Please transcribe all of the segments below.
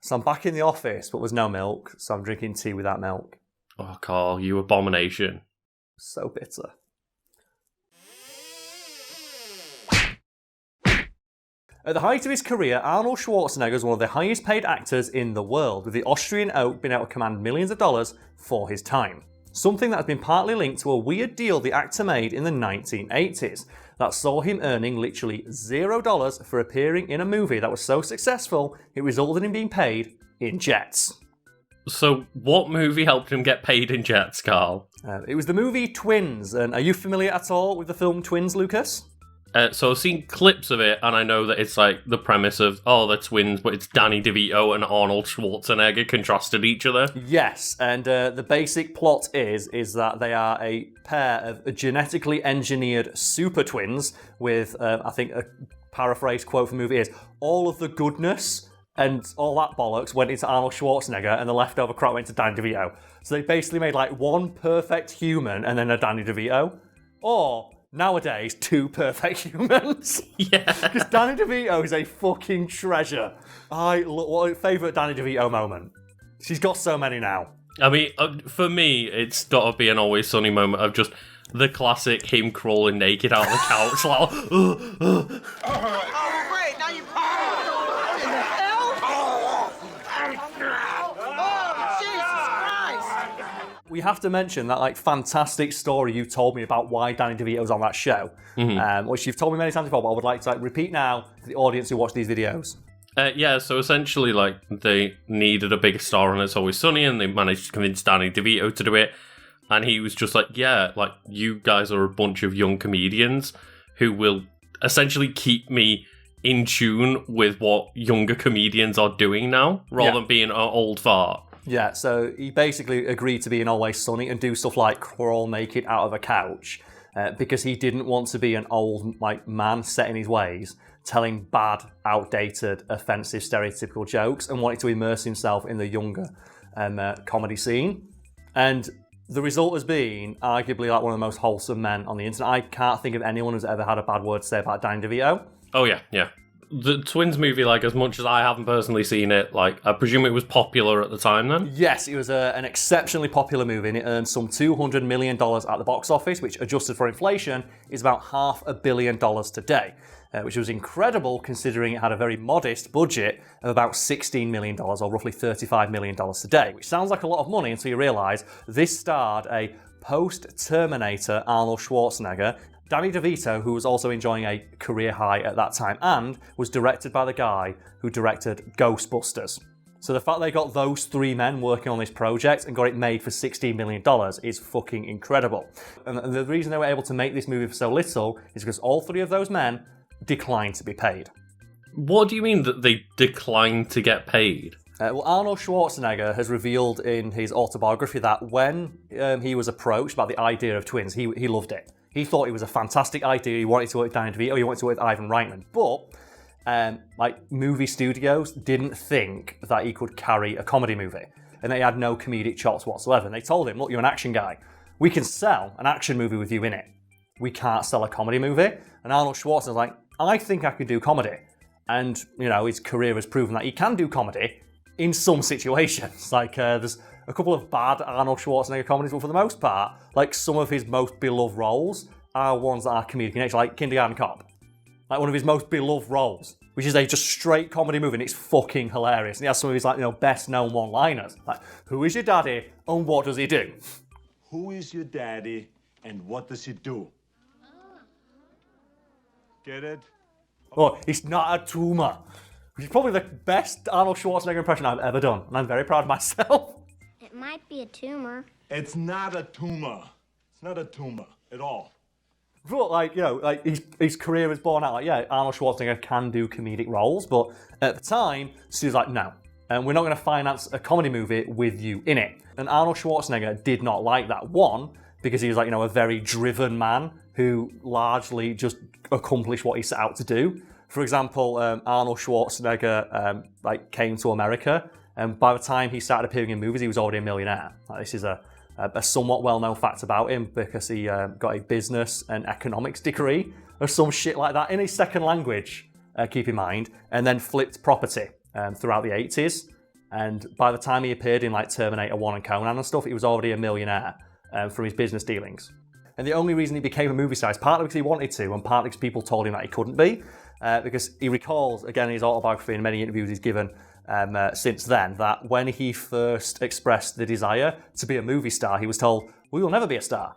So I'm back in the office, but there's no milk, so I'm drinking tea without milk. Oh, Karl, you abomination. So bitter. At the height of his career, Arnold Schwarzenegger was one of the highest paid actors in the world, with the Austrian Oak being able to command millions of dollars for his time. Something that has been partly linked to a weird deal the actor made in the 1980s that saw him earning literally $0 for appearing in a movie that was so successful it resulted in being paid in jets. So, what movie helped him get paid in jets, Karl? It was the movie Twins, and are you familiar at all with the film Twins, Lucas? So I've seen clips of it, and I know that it's like the premise of, they're twins, but it's Danny DeVito and Arnold Schwarzenegger contrasted each other. Yes, and the basic plot is that they are a pair of genetically engineered super twins with, I think a paraphrase quote from the movie is, all of the goodness and all that bollocks went into Arnold Schwarzenegger, and the leftover crap went to Danny DeVito. So they basically made like one perfect human and then a Danny DeVito. Or... nowadays, two perfect humans. Yeah. Because Danny DeVito is a fucking treasure. What a favourite Danny DeVito moment. She's got so many now. I mean, for me, it's got to be an Always Sunny moment of just the classic him crawling naked out of the couch. Like, Oh, great, now you... What in the hell? Oh, Jesus Christ! We have to mention that like fantastic story you told me about why Danny DeVito was on that show, which you've told me many times before, but I would like to repeat now to the audience who watch these videos. So essentially, like, they needed a bigger star on It's Always Sunny, and they managed to convince Danny DeVito to do it, and he was just like, yeah, like, you guys are a bunch of young comedians who will essentially keep me in tune with what younger comedians are doing now, rather than being an old fart. Yeah, so he basically agreed to be in Always Sunny and do stuff like crawl naked out of a couch because he didn't want to be an old man set in his ways, telling bad, outdated, offensive, stereotypical jokes, and wanted to immerse himself in the younger comedy scene. And the result has been arguably like one of the most wholesome men on the internet. I can't think of anyone who's ever had a bad word to say about Danny DeVito. Oh, yeah. The Twins movie, like, as much as I haven't personally seen it, like, I presume it was popular at the time then? Yes, it was an exceptionally popular movie, and it earned some $200 million at the box office, which, adjusted for inflation, is about $500 million today, which was incredible considering it had a very modest budget of about $16 million, or roughly $35 million today, which sounds like a lot of money until you realise this starred a post-Terminator Arnold Schwarzenegger, Danny DeVito, who was also enjoying a career high at that time, and was directed by the guy who directed Ghostbusters. So the fact they got those three men working on this project and got it made for $16 million is fucking incredible. And the reason they were able to make this movie for so little is because all three of those men declined to be paid. What do you mean that they declined to get paid? Well, Arnold Schwarzenegger has revealed in his autobiography that when he was approached about the idea of twins, he loved it. He thought it was a fantastic idea. He wanted to work with Danny DeVito. He wanted to work with Ivan Reitman. But movie studios didn't think that he could carry a comedy movie, and they had no comedic chops whatsoever. And they told him, "Look, you're an action guy. We can sell an action movie with you in it. We can't sell a comedy movie." And Arnold Schwarzenegger was like, "I think I could do comedy." And his career has proven that he can do comedy in some situations. There's a couple of bad Arnold Schwarzenegger comedies, but for the most part, some of his most beloved roles are ones that are comedic in nature, like Kindergarten Cop. Like one of his most beloved roles, which is a just straight comedy movie, and it's fucking hilarious. And he has some of his best known one-liners. Like, who is your daddy and what does he do? Who is your daddy and what does he do? Get it? Oh, it's not a tumor. Which is probably the best Arnold Schwarzenegger impression I've ever done, and I'm very proud of myself. It might be a tumor. It's not a tumor. It's not a tumor at all. But, his career was born out, Arnold Schwarzenegger can do comedic roles, but at the time, he was like, no, and we're not going to finance a comedy movie with you in it. And Arnold Schwarzenegger did not like that. One, because he was a very driven man who largely just accomplished what he set out to do. For example, Arnold Schwarzenegger came to America, and by the time he started appearing in movies, he was already a millionaire. This is a somewhat well-known fact about him because he got a business and economics degree or some shit like that in his second language, keep in mind, and then flipped property throughout the 80s. And by the time he appeared in like Terminator 1 and Conan and stuff, he was already a millionaire from his business dealings. And the only reason he became a movie star is partly because he wanted to, and partly because people told him that he couldn't be. Because he recalls, again, in his autobiography and many interviews he's given since then, that when he first expressed the desire to be a movie star, he was told, well, you'll never be a star.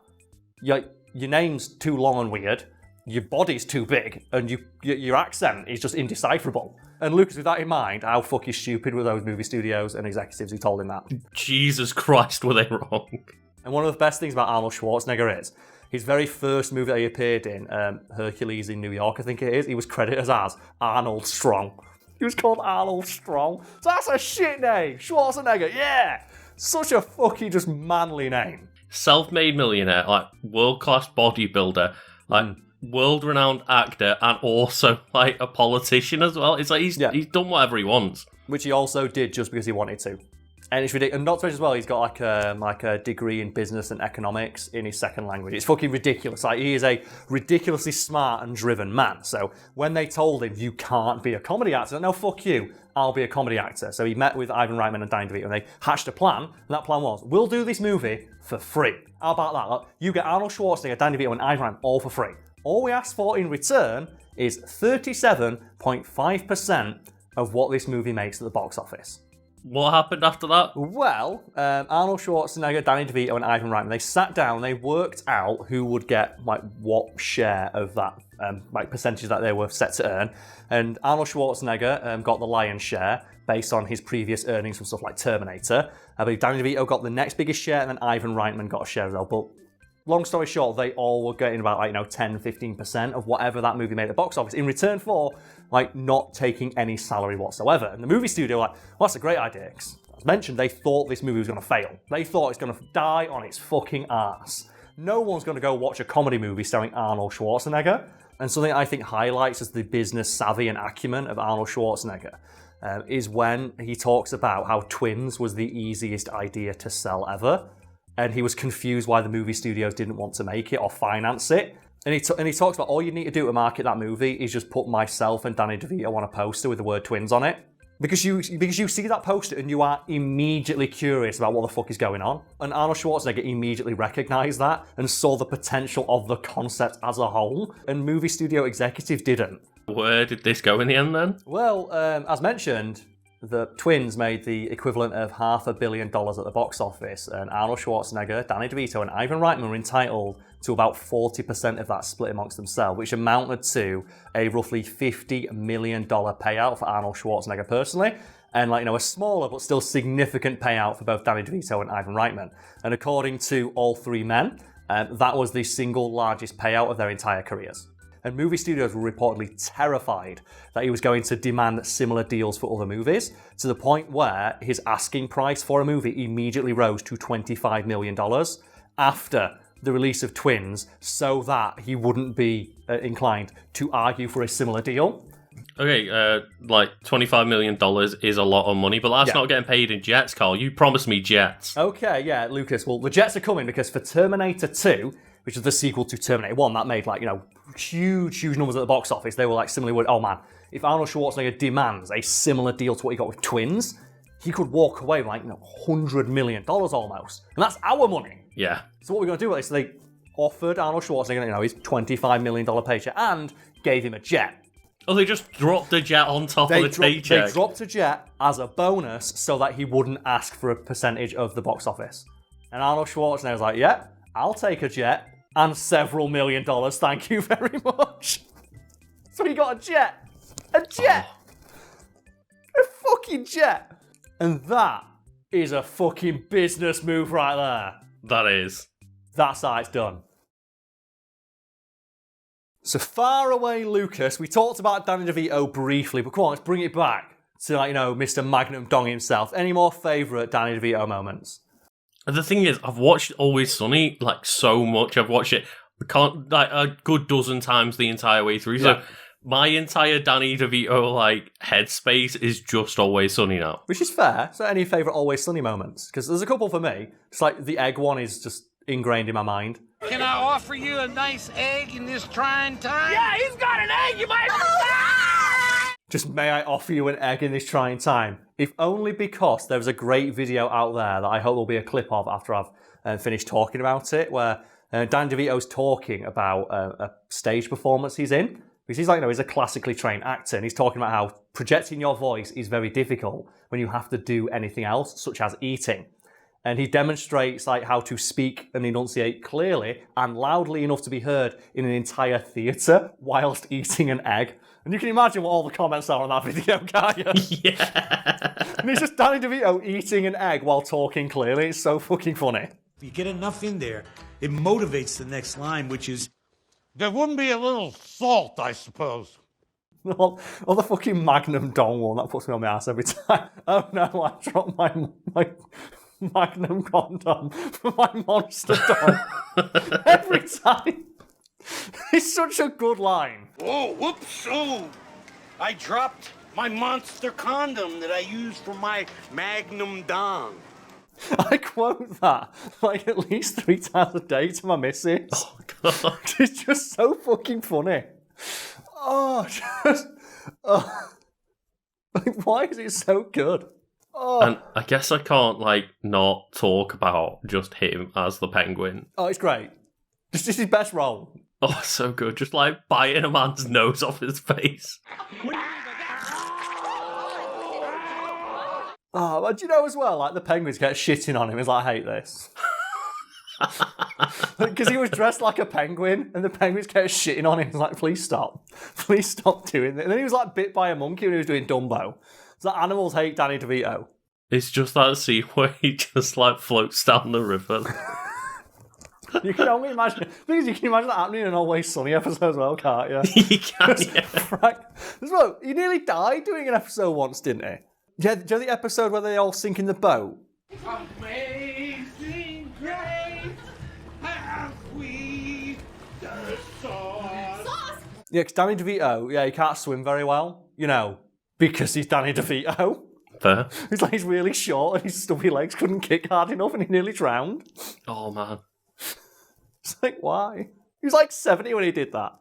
Your name's too long and weird, your body's too big, and your accent is just indecipherable. And Lucas, with that in mind, how fucking stupid were those movie studios and executives who told him that? Jesus Christ, were they wrong? And one of the best things about Arnold Schwarzenegger is his very first movie that he appeared in, Hercules in New York, I think it is, he was credited as Arnold Strong. He was called Arnold Strong. So that's a shit name. Schwarzenegger, yeah! Such a fucking just manly name. Self-made millionaire, like world-class bodybuilder, like world-renowned actor, and also like a politician as well. It's like he's done whatever he wants. Which he also did just because he wanted to. And it's ridiculous. And not to mention as well, he's got like a degree in business and economics in his second language. It's fucking ridiculous. Like, he is a ridiculously smart and driven man. So when they told him, you can't be a comedy actor, no, fuck you, I'll be a comedy actor. So he met with Ivan Reitman and Danny DeVito, and they hatched a plan. And that plan was, we'll do this movie for free. How about that? Look, you get Arnold Schwarzenegger, Danny DeVito, and Ivan Reitman all for free. All we ask for in return is 37.5% of what this movie makes at the box office. What happened after that? Well, Arnold Schwarzenegger, Danny DeVito, and Ivan Reitman, they sat down, they worked out who would get like what share of that like percentage that they were set to earn. And Arnold Schwarzenegger got the lion's share based on his previous earnings from stuff like Terminator. I believe Danny DeVito got the next biggest share, and then Ivan Reitman got a share as well. But long story short, they all were getting about 10-15% of whatever that movie made at the box office in return for not taking any salary whatsoever. And the movie studio were like, well, that's a great idea. As mentioned, they thought this movie was going to fail. They thought it's going to die on its fucking ass. No one's going to go watch a comedy movie starring Arnold Schwarzenegger. And something I think highlights as the business savvy and acumen of Arnold Schwarzenegger is when he talks about how Twins was the easiest idea to sell ever. And he was confused why the movie studios didn't want to make it or finance it. And he talks about all you need to do to market that movie is just put myself and Danny DeVito on a poster with the word Twins on it. Because you see that poster and you are immediately curious about what the fuck is going on. And Arnold Schwarzenegger immediately recognised that and saw the potential of the concept as a whole. And movie studio executives didn't. Where did this go in the end then? Well, as mentioned, the Twins made the equivalent of $500 million at the box office, and Arnold Schwarzenegger, Danny DeVito, and Ivan Reitman were entitled to about 40% of that split amongst themselves, which amounted to a roughly $50 million payout for Arnold Schwarzenegger personally, and a smaller but still significant payout for both Danny DeVito and Ivan Reitman. And according to all three men, that was the single largest payout of their entire careers. And movie studios were reportedly terrified that he was going to demand similar deals for other movies, to the point where his asking price for a movie immediately rose to $25 million after the release of Twins, so that he wouldn't be inclined to argue for a similar deal. Okay, $25 million is a lot of money, but that's not getting paid in jets, Karl. You promised me jets. Okay, yeah, Lucas. Well, the jets are coming because for Terminator 2, which is the sequel to Terminator 1, that made huge numbers at the box office. They were similarly worried, oh man, if Arnold Schwarzenegger demands a similar deal to what he got with Twins, he could walk away with $100 million almost. And that's our money. Yeah. So what we're going to do with this, they offered Arnold Schwarzenegger, his $25 million paycheck and gave him a jet. Oh, they just dropped a jet on top of the paycheck. They dropped a jet as a bonus so that he wouldn't ask for a percentage of the box office. And Arnold Schwarzenegger's like, yeah, I'll take a jet and several $1 million, thank you very much. So he got a jet. A jet. A fucking jet. And that is a fucking business move right there. That is. That's how it's done. So far away, Lucas, we talked about Danny DeVito briefly, but come on, let's bring it back to, Mr. Magnum Dong himself. Any more favourite Danny DeVito moments? The thing is, I've watched Always Sunny, so much. I've watched it a good dozen times the entire way through. So my entire Danny DeVito, headspace is just Always Sunny now. Which is fair. So any favourite Always Sunny moments? Because there's a couple for me. It's the egg one is just ingrained in my mind. Can I offer you a nice egg in this trying time? Yeah, he's got an egg, you might... Just may I offer you an egg in this trying time? if only because there's a great video out there that I hope there'll be a clip of after I've finished talking about it, where Dan DeVito's talking about a stage performance he's in. Because he's like, he's a classically trained actor, and he's talking about how projecting your voice is very difficult when you have to do anything else, such as eating. And he demonstrates like how to speak and enunciate clearly and loudly enough to be heard in an entire theatre whilst eating an egg. And you can imagine what all the comments are on that video, can't you? Yeah. And it's just Danny DeVito eating an egg while talking clearly. It's so fucking funny. If you get enough in there, it motivates the next line, which is, There wouldn't be a little salt, I suppose. Or the fucking Magnum Dong one, that puts me on my ass every time. Oh no, I dropped my Magnum condom for my monster dog. Every time. It's such a good line. Oh, whoops, oh. I dropped my monster condom that I use for my Magnum Dong. I quote that like at least 3 times a day to my missus. Oh, God. It's just so fucking funny. Like, why is it so good? And I guess I can't, not talk about just him as the Penguin. Oh, it's great. This is his best role. Oh, so good. Just, biting a man's nose off his face. Oh, but do you know as well, the penguins get shitting on him. He's like, I hate this. Because he was dressed like a penguin, and the penguins kept shitting on him. He's like, please stop. Please stop doing this. And then he was, bit by a monkey when he was doing Dumbo. It's like animals hate Danny DeVito. It's just that scene where he just, floats down the river. You can only imagine, because you can imagine that happening in an Always Sunny episode as well, can't you? You can, yeah. As well, he nearly died doing an episode once, didn't he? Yeah, do you know the episode where they all sink in the boat? Amazing grace, how sweet the sauce. Yeah, because Danny DeVito, he can't swim very well, because he's Danny DeVito. Fair. He's really short and his stubby legs couldn't kick hard enough and he nearly drowned. Oh, man. It's like, why? He was 70 when he did that.